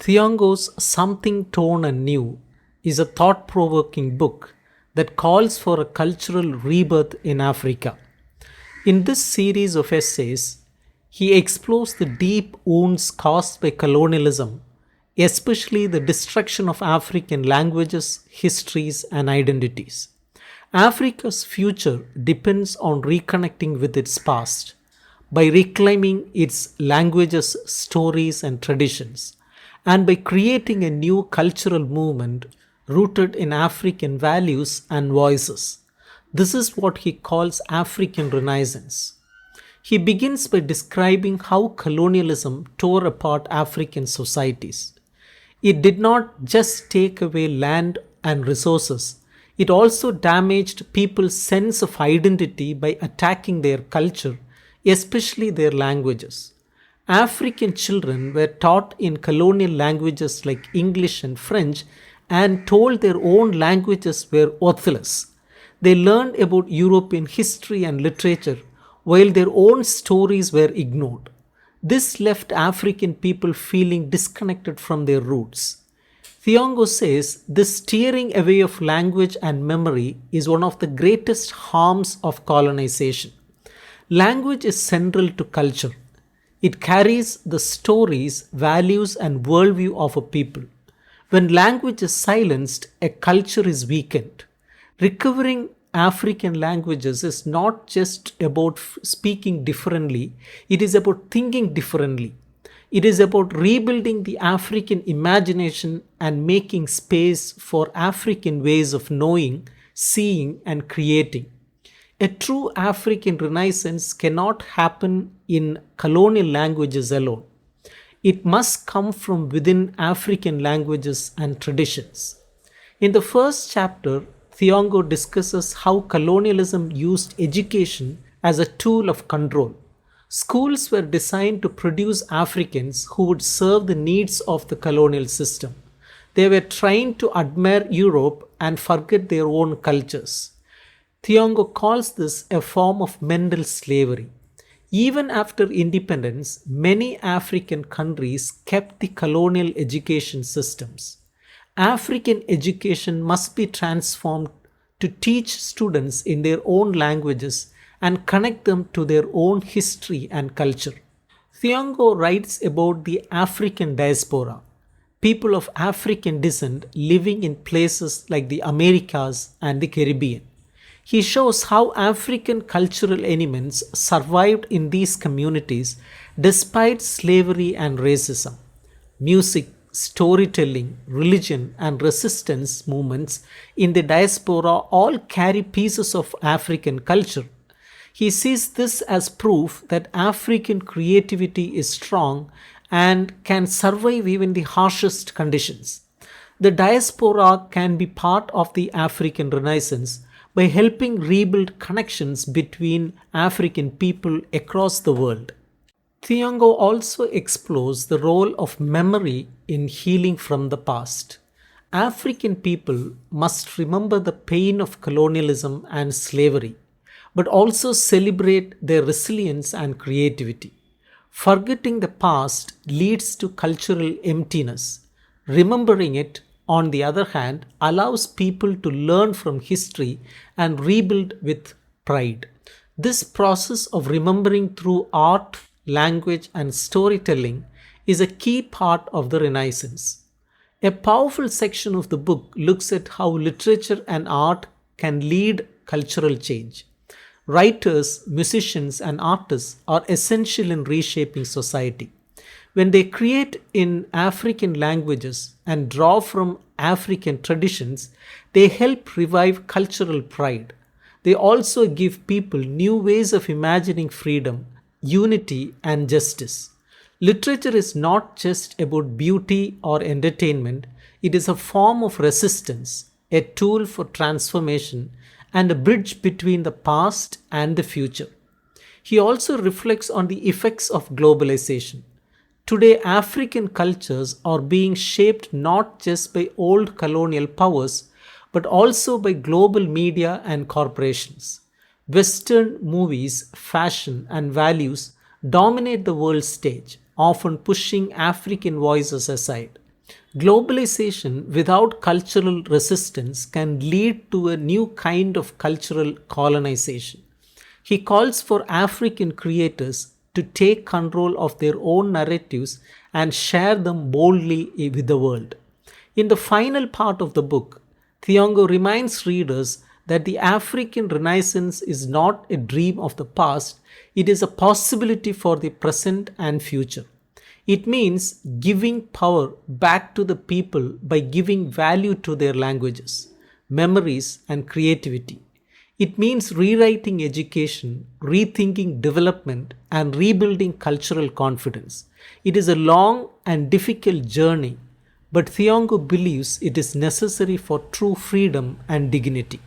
Thiong'o's Something Torn and New is a thought provoking book that calls for a cultural rebirth in Africa. In this series of essays, he explores the deep wounds caused by colonialism, especially the destruction of African languages, histories, and identities. Africa's future depends on reconnecting with its past by reclaiming its languages, stories, and traditions, and by creating a new cultural movement rooted in African values and voices. This is what he calls African Renaissance. He begins by describing how colonialism tore apart African societies. It did not just take away land and resources, it also damaged people's sense of identity by attacking their culture, especially their languages. African children were taught in colonial languages like English and French and told their own languages were worthless. They learned about European history and literature while their own stories were ignored. This left African people feeling disconnected from their roots. Thiong'o says this tearing away of language and memory is one of the greatest harms of colonization. Language is central to culture. It carries the stories, values, and worldview of a people. When language is silenced, a culture is weakened. Recovering African languages is not just about speaking differently, it is about thinking differently. It is about rebuilding the African imagination and making space for African ways of knowing, seeing, and creating. A true African Renaissance cannot happen in colonial languages alone. It must come from within African languages and traditions. In the first chapter, Thiong'o discusses how colonialism used education as a tool of control. Schools were designed to produce Africans who would serve the needs of the colonial system. They were trained to admire Europe and forget their own cultures. Thiong'o calls this a form of mental slavery. Even after independence, many African countries kept the colonial education systems. African education must be transformed to teach students in their own languages and connect them to their own history and culture. Thiong'o writes about the African diaspora, people of African descent living in places like the Americas and the Caribbean. He shows how African cultural elements survived in these communities despite slavery and racism. Music, storytelling, religion, and resistance movements in the diaspora all carry pieces of African culture. He sees this as proof that African creativity is strong and can survive even the harshest conditions. The diaspora can be part of the African Renaissance by helping rebuild connections between African people across the world. Thiong'o also explores the role of memory in healing from the past. African people must remember the pain of colonialism and slavery, but also celebrate their resilience and creativity. Forgetting the past leads to cultural emptiness. Remembering it, on the other hand, allows people to learn from history and rebuild with pride. This process of remembering through art, language, and storytelling is a key part of the Renaissance. A powerful section of the book looks at how literature and art can lead cultural change. Writers, musicians, and artists are essential in reshaping society. When they create in African languages and draw from African traditions, they help revive cultural pride. They also give people new ways of imagining freedom, unity, and justice. Literature is not just about beauty or entertainment, it is a form of resistance, a tool for transformation, and a bridge between the past and the future. He also reflects on the effects of globalization. Today, African cultures are being shaped not just by old colonial powers, but also by global media and corporations. Western movies, fashion, and values dominate the world stage, often pushing African voices aside. Globalization without cultural resistance can lead to a new kind of cultural colonization. He calls for African creators to take control of their own narratives and share them boldly with the world. In the final part of the book, Thiong'o reminds readers that the African Renaissance is not a dream of the past, it is a possibility for the present and future. It means giving power back to the people by giving value to their languages, memories, and creativity. It means rewriting education, rethinking development, and rebuilding cultural confidence. It is a long and difficult journey, but Thiong'o believes it is necessary for true freedom and dignity.